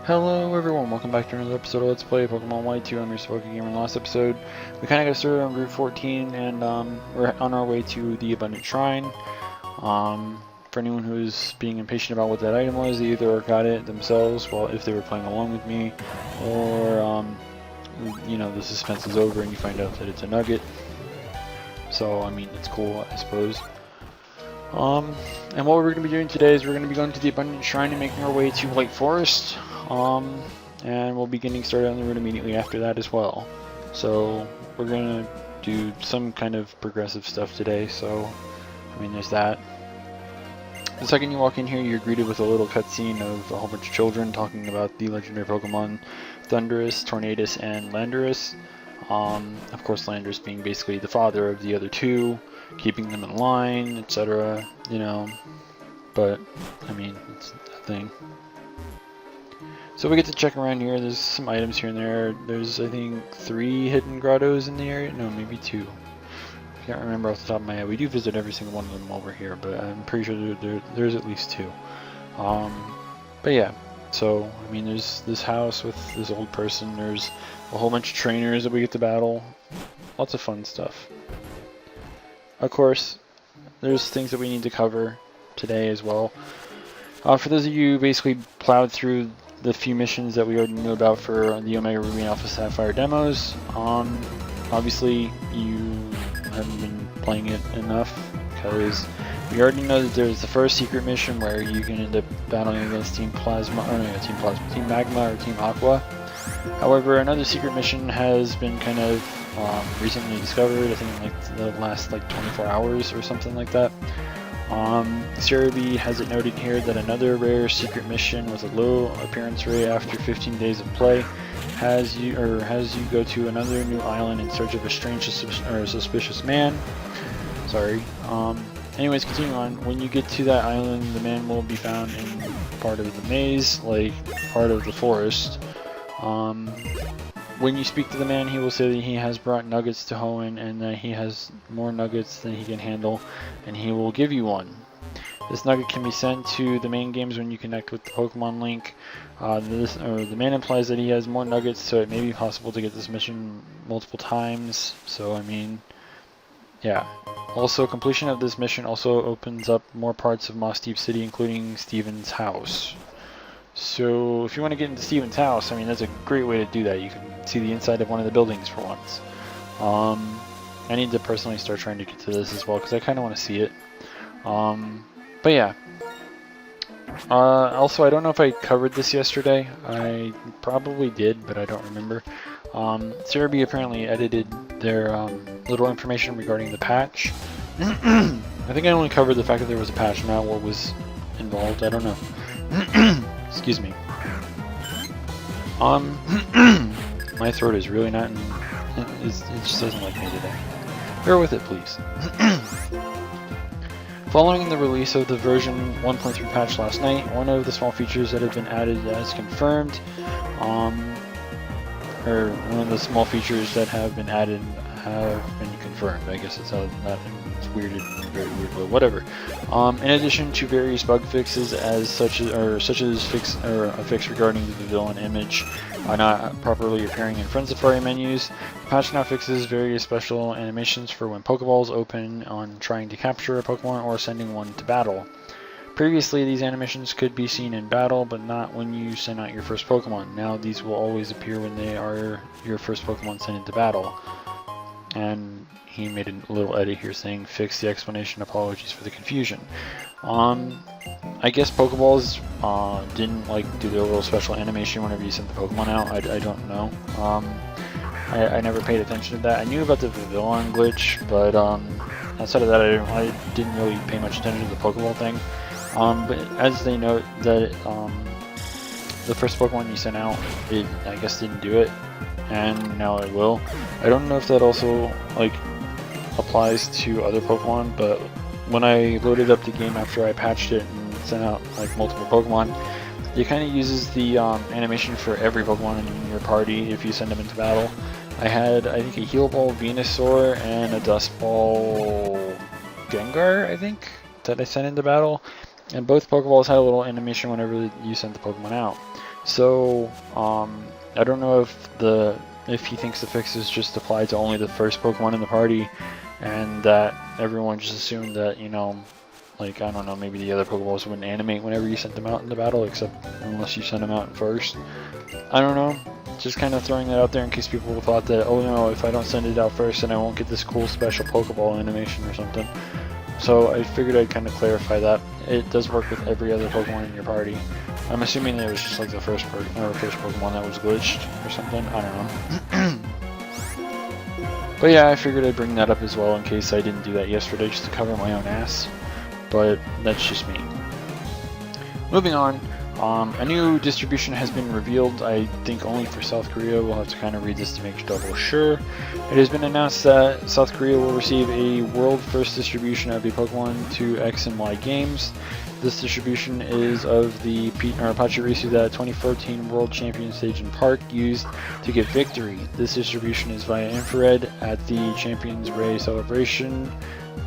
Hello everyone, welcome back to another episode of Let's Play Pokemon Y2. I'm your Smogon gamer. In the last episode, we kind of got started on Route 14 and we're on our way to the Abundant Shrine. For anyone who's being impatient about what that item was, they either got it themselves, well, if they were playing along with me, or, you know, the suspense is over and you find out that it's a nugget. So, I mean, it's cool, I suppose. And what we're going to be doing today is we're going to be going to the Abundant Shrine and making our way to White Forest. And we'll be getting started on the route immediately after that as well. So we're going to do some kind of progressive stuff today, so I mean there's that. The second you walk in here, you're greeted with a little cutscene of a whole bunch of children talking about the legendary Pokemon Thundurus, Tornadus, and Landorus. Of course Landorus being basically the father of the other two, keeping them in line, etc. You know, but I mean, it's a thing. So we get to check around here. There's some items here and there. There's, I think, 3 hidden grottos in the area. No, maybe 2. I can't remember off the top of my head. We do visit every single one of them while we're here, but I'm pretty sure there's at least 2. But yeah, so, I mean, there's this house with this old person. There's a whole bunch of trainers that we get to battle. Lots of fun stuff. Of course, there's things that we need to cover today as well. For those of you who basically plowed through the few missions that we already knew about for the OmegaRuby and AlphaSapphire demos, obviously you haven't been playing it enough, because we already know that there's the first secret mission where you can end up battling against Team Magma or Team Aqua. However, another secret mission has been kind of recently discovered, I think in like the last 24 hours or something like that. Serebii has it noted here that another rare secret mission with a low appearance rate after 15 days of play has you go to another new island in search of a strange or suspicious man. Sorry. Anyways, continuing on. When you get to that island, the man will be found in part of the maze, like part of the forest. When you speak to the man, he will say that he has brought nuggets to Hoenn and that he has more nuggets than he can handle, and he will give you one. This nugget can be sent to the main games when you connect with the Pokemon link. The man implies that he has more nuggets, so it may be possible to get this mission multiple times. So, I mean, yeah. Also, completion of this mission also opens up more parts of Moss Deep City, including Steven's house. So if you want to get into Steven's house, I mean, that's a great way to do that. You can see the inside of one of the buildings for once. I need to personally start trying to get to this as well, because I kind of want to see it. But yeah. Also, I don't know if I covered this yesterday. I probably did, but I don't remember. Serebii apparently edited their little information regarding the patch. I think I only covered the fact that there was a patch, not what was involved. I don't know. Excuse me. My throat is really not in, it just doesn't like me today. Bear with it, please. Following the release of the version 1.3 patch last night, one of the small features that have been added as confirmed, or one of the small features that have been added have been confirmed. I guess it's how it's weird, very weird, but whatever. In addition to various bug fixes, such as a fix regarding the villain image not properly appearing in Friend Safari menus, the patch now fixes various special animations for when Pokeballs open on trying to capture a Pokemon or sending one to battle. Previously, these animations could be seen in battle, but not when you send out your first Pokemon. Now these will always appear when they are your first Pokemon sent into battle. And he made a little edit here saying, fix the explanation, apologies for the confusion. I guess Pokeballs didn't do their little special animation whenever you sent the Pokemon out. I don't know. I never paid attention to that. I knew about the Vivillon glitch, but outside of that I didn't really pay much attention to the Pokeball thing. But as they note that the first Pokemon you sent out, it I guess didn't do it, and now it will. I don't know if that also applies to other Pokemon, but when I loaded up the game after I patched it and sent out multiple Pokemon, it kind of uses the animation for every Pokemon in your party if you send them into battle. I had, I think, a Heal Ball Venusaur and a Dust Ball Gengar, I think, that I sent into battle. And both Pokeballs had a little animation whenever you sent the Pokemon out. So I don't know if he thinks the fixes just apply to only the first Pokemon in the party, and that everyone just assumed that, you know, like, I don't know, maybe the other Pokeballs wouldn't animate whenever you sent them out into battle, except unless you sent them out first. I don't know, just kind of throwing that out there in case people thought that, oh no, if I don't send it out first then I won't get this cool special Pokeball animation or something. So I figured I'd kind of clarify that. It does work with every other Pokemon in your party. I'm assuming that it was just like the first Pokemon that was glitched or something, I don't know. But yeah, I figured I'd bring that up as well in case I didn't do that yesterday, just to cover my own ass. But that's just me. Moving on, a new distribution has been revealed, I think only for South Korea. We'll have to kind of read this to make double sure. It has been announced that South Korea will receive a world-first distribution of the Pokemon to X and Y games. This distribution is of the Pachirisu that 2014 World Champion Stage and Park used to get victory. This distribution is via infrared at the Champions Ray Celebration,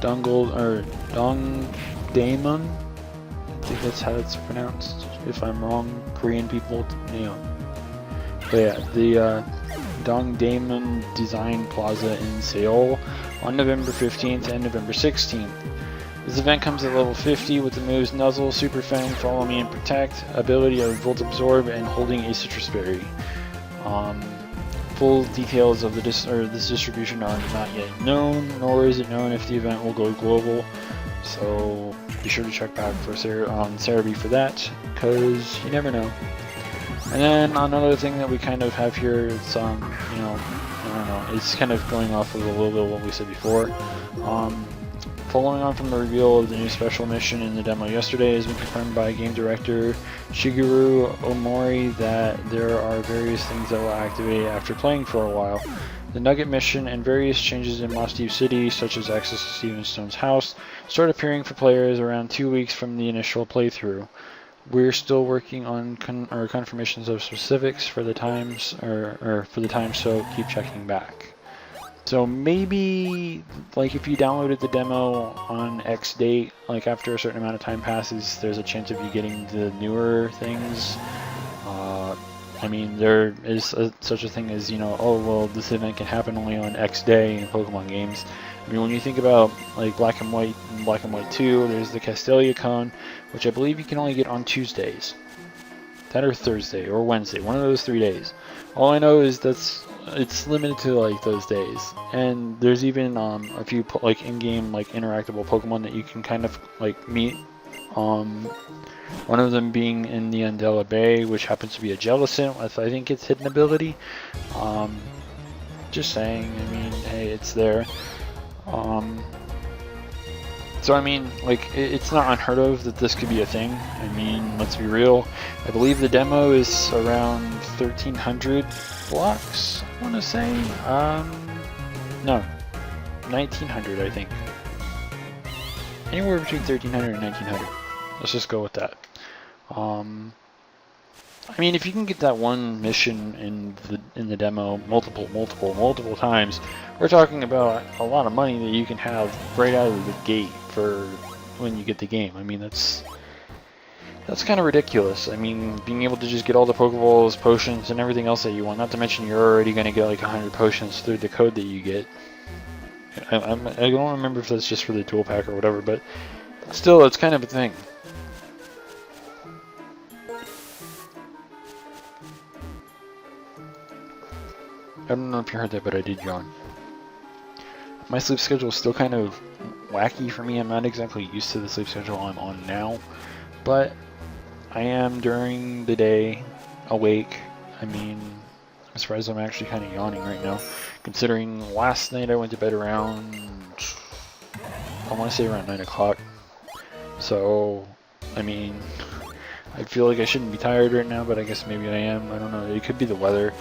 Dongdaemon. I think that's how it's pronounced. If I'm wrong, Korean people, you know. But yeah, the Dongdaemon Design Plaza in Seoul on November 15th and November 16th. This event comes at level 50 with the moves Nuzzle, Super Fang, Follow Me and Protect, ability of Volt Absorb, and holding a Citrus Berry. Full details of this distribution are not yet known, nor is it known if the event will go global. So be sure to check back for Serebii for that, because you never know. And then another thing that we kind of have here, it's you know, I don't know, it's kind of going off of a little bit of what we said before. Following on from the reveal of the new special mission in the demo yesterday, it has been confirmed by game director Shigeru Omori that there are various things that will activate after playing for a while. The Nugget mission and various changes in Moss Deep City, such as access to Steven Stone's house, start appearing for players around 2 weeks from the initial playthrough. We're still working on confirmations of specifics for the times, for the time, so keep checking back. So maybe, like, if you downloaded the demo on X date, like after a certain amount of time passes, there's a chance of you getting the newer things. I mean, there is such a thing as, you know, oh well, this event can happen only on X day in Pokemon games. I mean, when you think about like Black and White and Black and White 2, there's the Castelia Cone, which I believe you can only get on Tuesdays. That or Thursday or Wednesday, one of those 3 days. All I know is it's limited to like those days, and there's even a few like in-game like interactable Pokemon that you can kind of like meet. One of them being in the Undella Bay, which happens to be a Jellicent with, I think, its hidden ability. Just saying, I mean, hey, it's there. So I mean, like, it's not unheard of that this could be a thing. I mean, let's be real. I believe the demo is around 1,300 blocks, I want to say. No, 1,900, I think. Anywhere between 1,300 and 1,900. Let's just go with that. I mean, if you can get that one mission in the demo multiple times, we're talking about a lot of money that you can have right out of the gate for when you get the game. I mean, that's kind of ridiculous. I mean, being able to just get all the Pokeballs, potions, and everything else that you want. Not to mention you're already going to get like 100 potions through the code that you get. I don't remember if that's just for the dual pack or whatever, but still, it's kind of a thing. I don't know if you heard that, but I did yawn. My sleep schedule is still kind of wacky for me. I'm not exactly used to the sleep schedule I'm on now, but I am during the day awake. I mean, I'm surprised I'm actually kind of yawning right now, considering last night I went to bed around, I want to say around 9 o'clock. So, I mean, I feel like I shouldn't be tired right now, but I guess maybe I am. I don't know. It could be the weather.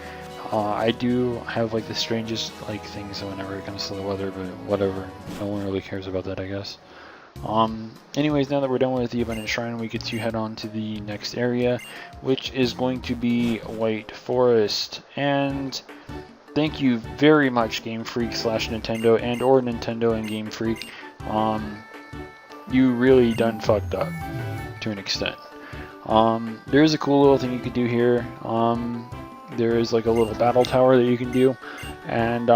I do have like the strangest like things whenever it comes to the weather, but whatever. No one really cares about that, I guess. Anyways, now that we're done with the Abundant Shrine, we get to head on to the next area, which is going to be White Forest. And thank you very much, Game Freak / Nintendo or Nintendo and Game Freak. You really done fucked up to an extent. There is a cool little thing you could do here. There is like a little battle tower that you can do, and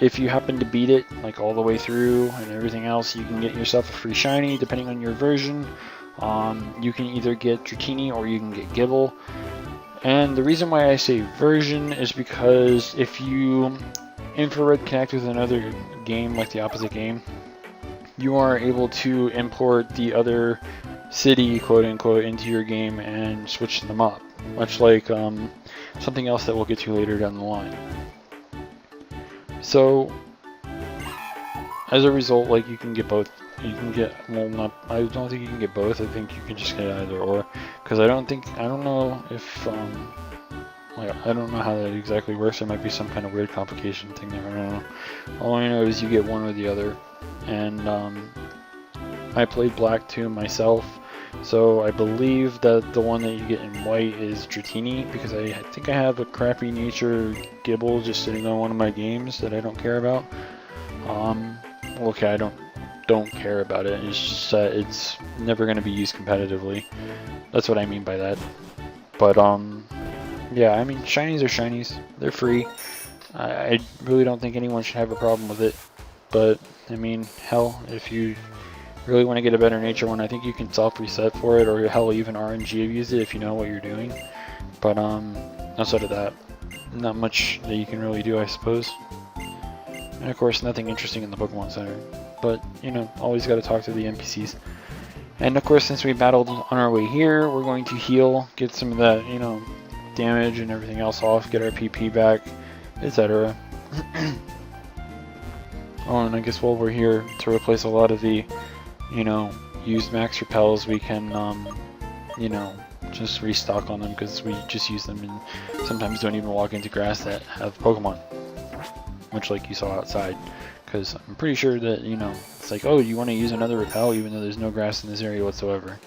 if you happen to beat it like all the way through and everything else, you can get yourself a free shiny depending on your version. You can either get Dratini or you can get Gibble. And the reason why I say version is because if you infrared connect with another game like the opposite game, you are able to import the other city, quote unquote, into your game and switch them up, much like something else that we'll get to later down the line. So as a result, like, you can get both. You can get, well, not, I don't think you can get both. I think you can just get either or, because I don't know if like, I don't know how that exactly works. There might be some kind of weird complication thing there. I don't know. All I know is you get one or the other, and I played black too myself, so I believe that the one that you get in white is Dratini, because I think I have a crappy nature Gibble just sitting on one of my games that I don't care about. Okay, I don't care about it. It's just it's never going to be used competitively. That's what I mean by that. But yeah, I mean, shinies are shinies. They're free. I really don't think anyone should have a problem with it. But I mean, hell, if you really want to get a better nature one, I think you can self-reset for it, or hell, even RNG use it if you know what you're doing. But outside of that, not much that you can really do, I suppose. And of course, nothing interesting in the Pokemon Center. But, you know, always got to talk to the NPCs. And of course, since we battled on our way here, we're going to heal, get some of that, you know, damage and everything else off, get our PP back, etc. Oh, and I guess while we're here, to replace a lot of the, you know, used max repels, we can, you know, just restock on them, because we just use them and sometimes don't even walk into grass that have Pokemon. Much like you saw outside. Because I'm pretty sure that, you know, it's like, oh, you want to use another repel even though there's no grass in this area whatsoever.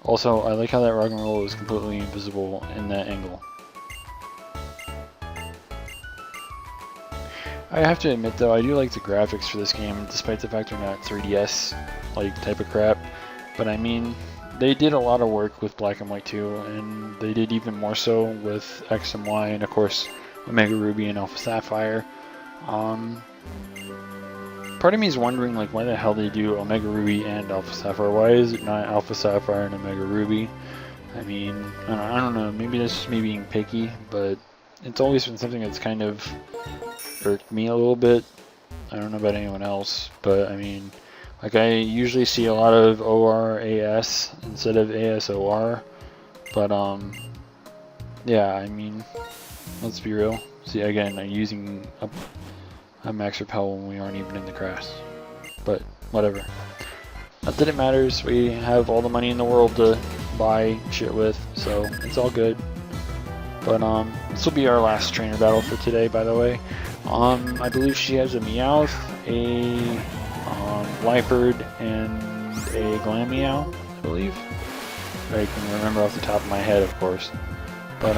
Also, I like how that rock and roll is completely invisible in that angle. I have to admit though, I do like the graphics for this game, despite the fact they're not 3DS like type of crap. But I mean, they did a lot of work with Black and White too, and they did even more so with X and Y, and of course OmegaRuby and AlphaSapphire. Part of me is wondering, like, why the hell they do OmegaRuby and AlphaSapphire. Why is it not AlphaSapphire and OmegaRuby? I mean, I don't know, maybe that's just me being picky, but it's always been something that's kind of irked me a little bit. I don't know about anyone else, but I mean, like, I usually see a lot of ORAS instead of ASOR, but yeah, I mean, let's be real. See, again, I'm using a max repel when we aren't even in the grass. But, whatever. Not that it matters, we have all the money in the world to buy shit with, so it's all good. But, this will be our last trainer battle for today, by the way. I believe she has a Meowth, a Liepard, and a Glameow, I believe. I can remember off the top of my head, of course. But,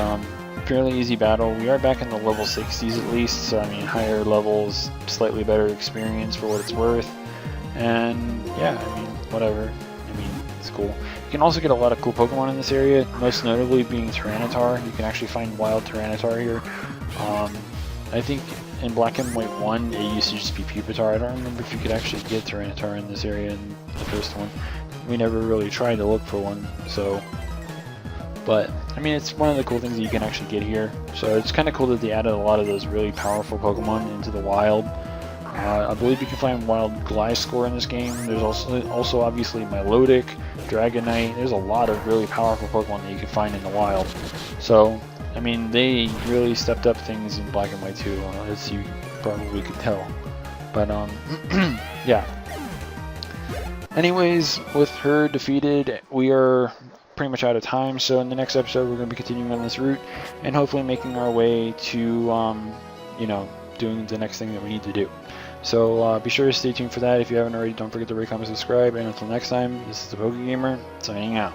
fairly easy battle. We are back in the level 60s at least, so I mean, higher levels, slightly better experience for what it's worth. And yeah, I mean, whatever. I mean, it's cool. You can also get a lot of cool Pokemon in this area, most notably being Tyranitar. You can actually find wild Tyranitar here. I think in Black and White 1, it used to just be Pupitar. I don't remember if you could actually get Tyranitar in this area in the first one. We never really tried to look for one, so... But, I mean, it's one of the cool things that you can actually get here. So it's kind of cool that they added a lot of those really powerful Pokemon into the wild. I believe you can find wild Gliscor in this game. There's also obviously Milotic, Dragonite. There's a lot of really powerful Pokemon that you can find in the wild. So, I mean, they really stepped up things in Black and White too, as you probably could tell. But, yeah. Anyways, with her defeated, we are pretty much out of time, so in the next episode we're going to be continuing on this route and hopefully making our way to you know, doing the next thing that we need to do. So be sure to stay tuned for that. If you haven't already, don't forget to rate, comment, subscribe, and until next time, this is the PokeGamer signing out.